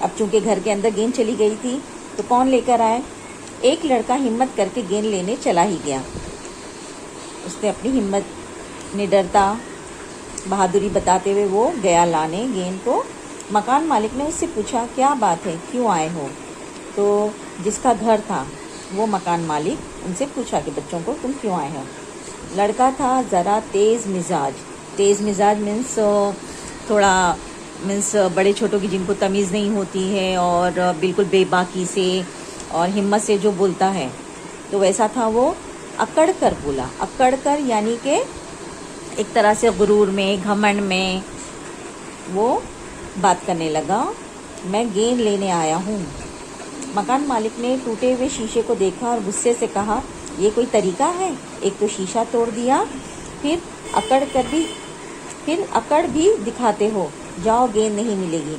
اب چونکہ گھر کے اندر گیند چلی گئی تھی تو کون لے کر آئے؟ ایک لڑکا ہمت کر کے گیند لینے چلا ہی گیا. اس نے اپنی ہمت نڈرتا بہادری بتاتے ہوئے وہ گیا لانے گیند کو. مکان مالک نے اس سے پوچھا کیا بات ہے، کیوں آئے ہو؟ تو جس کا گھر تھا وہ مکان مالک ان سے پوچھا کہ بچوں کو تم کیوں آئے ہو؟ لڑکا تھا ذرا تیز مزاج مینس تھوڑا بڑے چھوٹوں کی جن کو تمیز نہیں ہوتی ہے اور بالکل بے باکی سے اور ہمت سے جو بولتا ہے تو ویسا تھا. وہ اکڑ کر بولا، اکڑ کر یعنی کہ ایک طرح سے غرور میں، گھمنڈ میں وہ بات کرنے لگا. میں گیند لینے آیا ہوں. مکان مالک نے ٹوٹے ہوئے شیشے کو دیکھا اور غصے سے کہا یہ کوئی طریقہ ہے؟ ایک تو شیشہ توڑ دیا، پھر اکڑ بھی دکھاتے ہو. جاؤ گیند نہیں ملے گی.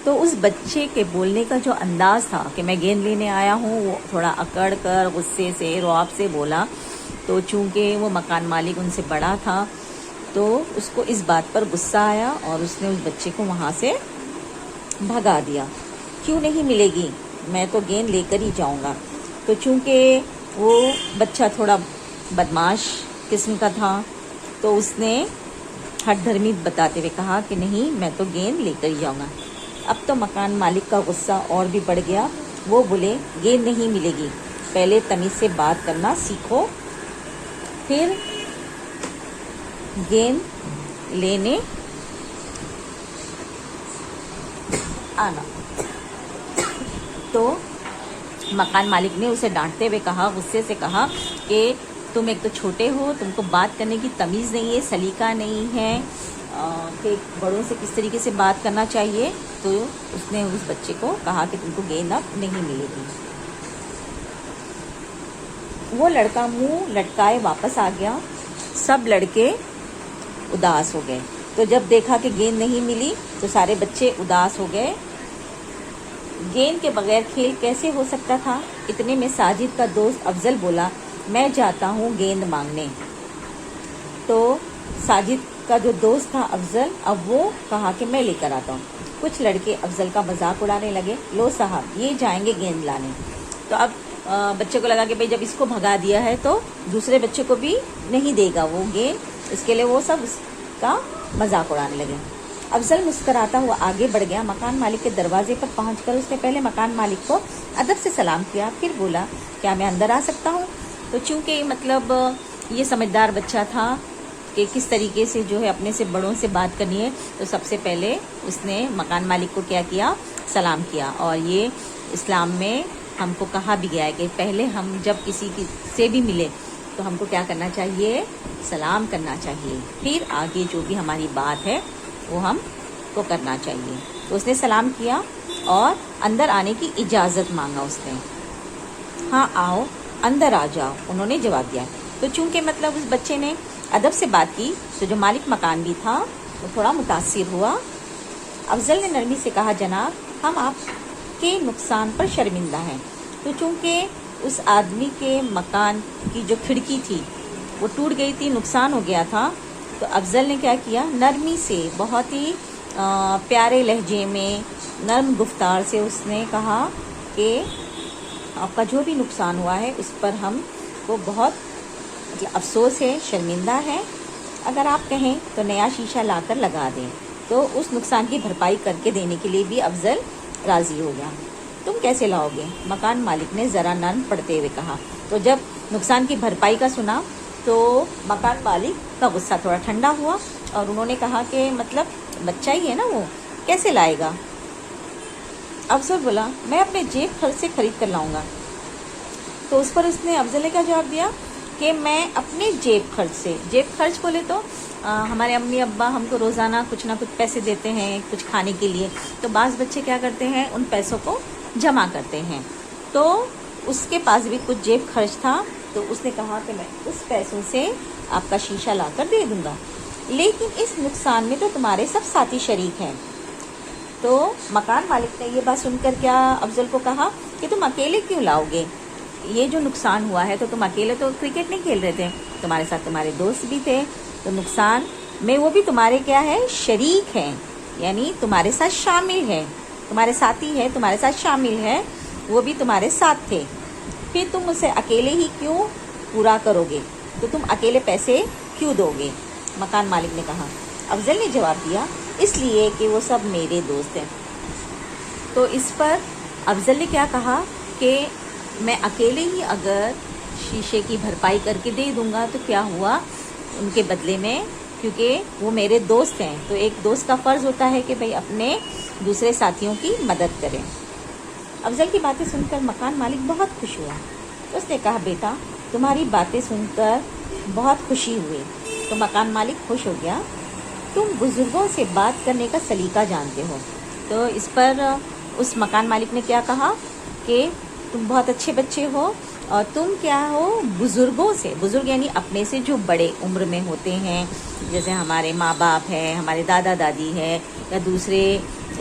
تو اس بچے کے بولنے کا جو انداز تھا کہ میں گیند لینے آیا ہوں، وہ تھوڑا اکڑ کر غصے سے رعب سے بولا. تو چونکہ وہ مکان مالک ان سے بڑا تھا تو اس کو اس بات پر غصہ آیا اور اس نے اس بچے کو وہاں سے بھگا دیا. کیوں نہیں ملے گی؟ میں تو گیند لے کر ہی جاؤں گا. تو چونکہ وہ بچہ تھوڑا بدماش قسم کا تھا تو اس نے ہٹ دھرمی بتاتے ہوئے کہا کہ نہیں، میں تو گیند لے کر ہی جاؤں گا. اب تو مکان مالک کا غصہ اور بھی بڑھ گیا. وہ بولے گیند نہیں ملے گی، پہلے تمیز سے بات کرنا سیکھو، پھر گیند لینے آنا. تو مکان مالک نے اسے ڈانٹتے ہوئے کہا، غصے سے کہا کہ تم ایک تو چھوٹے ہو، تم کو بات کرنے کی تمیز نہیں ہے، سلیقہ نہیں ہے کہ بڑوں سے کس طریقے سے بات کرنا چاہیے. تو اس نے اس بچے کو کہا کہ تم کو گیند اب نہیں ملے گی. وہ لڑکا منہ لٹکائے واپس آ گیا. سب لڑکے اداس ہو گئے. تو جب دیکھا کہ گیند نہیں ملی تو سارے بچے اداس ہو گئے. گیند کے بغیر کھیل کیسے ہو سکتا تھا؟ اتنے میں ساجد کا دوست افضل بولا میں جاتا ہوں گیند مانگنے. تو ساجد کا جو دوست تھا افضل، اب وہ کہا کہ میں لے کر آتا ہوں. کچھ لڑکے افضل کا مذاق اڑانے لگے، لو صاحب یہ جائیں گے گیند لانے. تو اب بچے کو لگا کہ بھئی جب اس کو بھگا دیا ہے تو دوسرے بچے کو بھی نہیں دے گا وہ گیند، اس کے لیے وہ سب اس کا مذاق اڑانے لگے. افضل مسکراتا ہوا آگے بڑھ گیا. مکان مالک کے دروازے پر پہنچ کر اس نے پہلے مکان مالک کو ادب سے سلام کیا، پھر بولا کیا میں اندر آ سکتا ہوں؟ تو چونکہ مطلب یہ سمجھدار بچہ تھا کہ کس طریقے سے جو ہے اپنے سے بڑوں سے بات کرنی ہے، تو سب سے پہلے اس نے مکان مالک کو کیا کیا؟ سلام کیا. اور یہ اسلام میں ہم کو کہا بھی گیا ہے کہ پہلے ہم جب کسی سے بھی ملے تو ہم کو کیا کرنا چاہیے؟ سلام کرنا چاہیے، پھر آگے جو بھی ہماری بات ہے وہ ہم کو کرنا چاہیے. تو اس نے سلام کیا اور اندر آنے کی اجازت مانگا. اس نے ہاں آؤ، اندر آ جاؤ، انہوں نے جواب دیا. تو چونکہ مطلب اس بچے نے ادب سے بات کی تو جو مالک مکان بھی تھا وہ تھوڑا متاثر ہوا. افضل نے نرمی سے کہا جناب ہم آپ کے نقصان پر شرمندہ ہیں. تو چونکہ اس آدمی کے مکان کی جو کھڑکی تھی وہ ٹوٹ گئی تھی، نقصان ہو گیا تھا، تو افضل نے کیا کیا؟ نرمی سے، بہت ہی پیارے لہجے میں، نرم گفتار سے اس نے کہا کہ آپ کا جو بھی نقصان ہوا ہے اس پر ہم کو بہت افسوس ہے، شرمندہ ہے. اگر آپ کہیں تو نیا شیشہ لا کر لگا دیں. تو اس نقصان کی بھرپائی کر کے دینے کے لیے بھی افضل راضی ہو گیا. تم کیسے لاؤ گے؟ مکان مالک نے ذرا نرم پڑتے ہوئے کہا. تو جب نقصان کی بھرپائی کا سنا تو مکان مالک کا غصہ تھوڑا ٹھنڈا ہوا اور انہوں نے کہا کہ مطلب بچہ ہی ہے نا، وہ کیسے لائے گا؟ افضل بولا میں اپنے جیب خرچ سے خرید کر لاؤں گا. تو اس پر اس نے افضل نے کیا جواب دیا کہ میں اپنے جیب خرچ سے، جیب خرچ بولے تو ہمارے امی ابا ہم کو روزانہ کچھ نہ کچھ پیسے دیتے ہیں کچھ کھانے کے لیے. تو بعض بچے کیا کرتے ہیں، ان پیسوں کو جمع کرتے ہیں. تو اس کے پاس بھی کچھ جیب خرچ تھا تو اس نے کہا کہ میں اس پیسوں سے آپ کا شیشہ لا کر دے دوں گا، لیکن اس نقصان میں تو تمہارے سب ساتھی شریک ہیں. تو مکان مالک نے یہ بات سن کر کیا افضل کو کہا کہ تم اکیلے کیوں لاؤ گے؟ یہ جو نقصان ہوا ہے تو تم اکیلے تو کرکٹ نہیں کھیل رہے تھے، تمہارے ساتھ تمہارے دوست بھی تھے، تو نقصان میں وہ بھی تمہارے کیا ہے؟ شریک ہیں، یعنی تمہارے ساتھ شامل ہے. تمہارے ساتھی ہے، تمہارے ساتھ شامل ہے، وہ بھی تمہارے ساتھ تھے، پھر تم اسے اکیلے ہی کیوں پورا کرو گے؟ تو تم اکیلے پیسے کیوں دو گے؟ مکان مالک نے کہا۔ افضل نے جواب دیا، اس لیے کہ وہ سب میرے دوست ہیں۔ تو اس پر افضل نے کیا کہا کہ میں اکیلے ہی اگر شیشے کی بھرپائی کر کے دے دوں گا تو کیا ہوا ان کے بدلے میں، کیونکہ وہ میرے دوست ہیں، تو ایک دوست کا فرض ہوتا ہے کہ بھئی اپنے دوسرے ساتھیوں کی مدد کریں۔ افضل کی باتیں سن کر مکان مالک بہت خوش ہوا۔ اس نے کہا، بیٹا تمہاری باتیں سن کر بہت خوشی ہوئی۔ تو مکان مالک خوش ہو گیا۔ تم بزرگوں سے بات کرنے کا سلیقہ جانتے ہو۔ تو اس پر اس مکان مالک نے کیا کہا کہ تم بہت اچھے بچے ہو اور تم کیا ہو، بزرگوں سے، بزرگ یعنی اپنے سے جو بڑے عمر میں ہوتے ہیں، جیسے ہمارے ماں باپ ہے، ہمارے دادا دادی ہے، یا دوسرے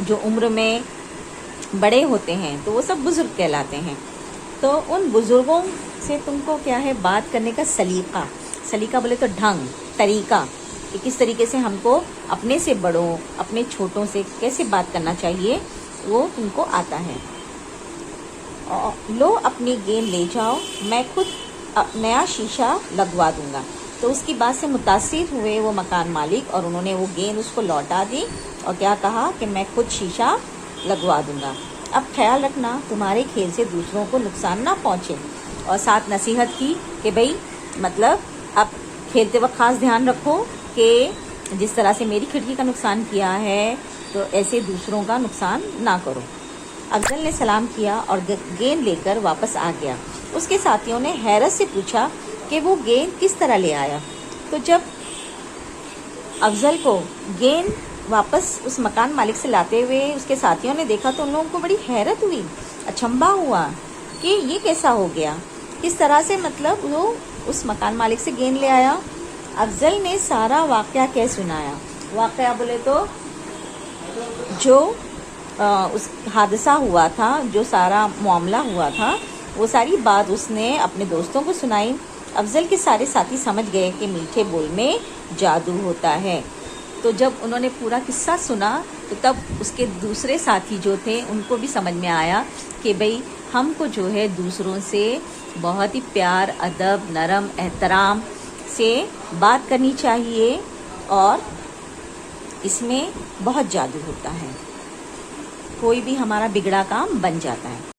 جو عمر میں بڑے ہوتے ہیں تو وہ سب بزرگ کہلاتے ہیں۔ تو ان بزرگوں سے تم کو کیا ہے، بات کرنے کا سلیقہ، سلیقہ بولے تو ڈھنگ، طریقہ، کہ کس طریقے سے ہم کو اپنے سے بڑوں، اپنے چھوٹوں سے کیسے بات کرنا چاہیے، وہ تم کو آتا ہے۔ لو اپنی گیند لے جاؤ، میں خود نیا شیشہ لگوا دوں گا۔ تو اس کی بات سے متاثر ہوئے وہ مکان مالک اور انہوں نے وہ گیند اس کو لوٹا دی اور کیا کہا کہ میں خود شیشہ لگوا دوں گا۔ اب خیال رکھنا تمہارے کھیل سے دوسروں کو نقصان نہ پہنچے، اور ساتھ نصیحت کی کہ بھئی مطلب اب کھیلتے وقت خاص دھیان رکھو کہ جس طرح سے میری کھڑکی کا نقصان کیا ہے تو ایسے دوسروں کا نقصان نہ کرو۔ افضل نے سلام کیا اور گیند لے کر واپس آ گیا۔ اس کے ساتھیوں نے حیرت سے پوچھا کہ وہ گیند کس طرح لے آیا۔ تو جب افضل کو گیند واپس اس مکان مالک سے لاتے ہوئے اس کے ساتھیوں نے دیکھا تو ان لوگوں کو بڑی حیرت ہوئی، اچنبھا ہوا کہ یہ کیسا ہو گیا، کس طرح سے مطلب وہ اس مکان مالک سے گیند لے آیا۔ افضل نے سارا واقعہ کہہ سنایا۔ واقعہ بولے تو جو اس حادثہ ہوا تھا، جو سارا معاملہ ہوا تھا، وہ ساری بات اس نے اپنے دوستوں کو سنائی۔ افضل کے سارے ساتھی سمجھ گئے کہ میٹھے بول میں جادو ہوتا ہے۔ تو جب انہوں نے پورا قصہ سنا تو تب اس کے دوسرے ساتھی جو تھے ان کو بھی سمجھ میں آیا کہ بھئی ہم کو جو ہے دوسروں سے بہت ہی پیار، ادب، نرم، احترام سے بات کرنی چاہیے، اور اس میں بہت جادو ہوتا ہے، کوئی بھی ہمارا بگڑا کام بن جاتا ہے۔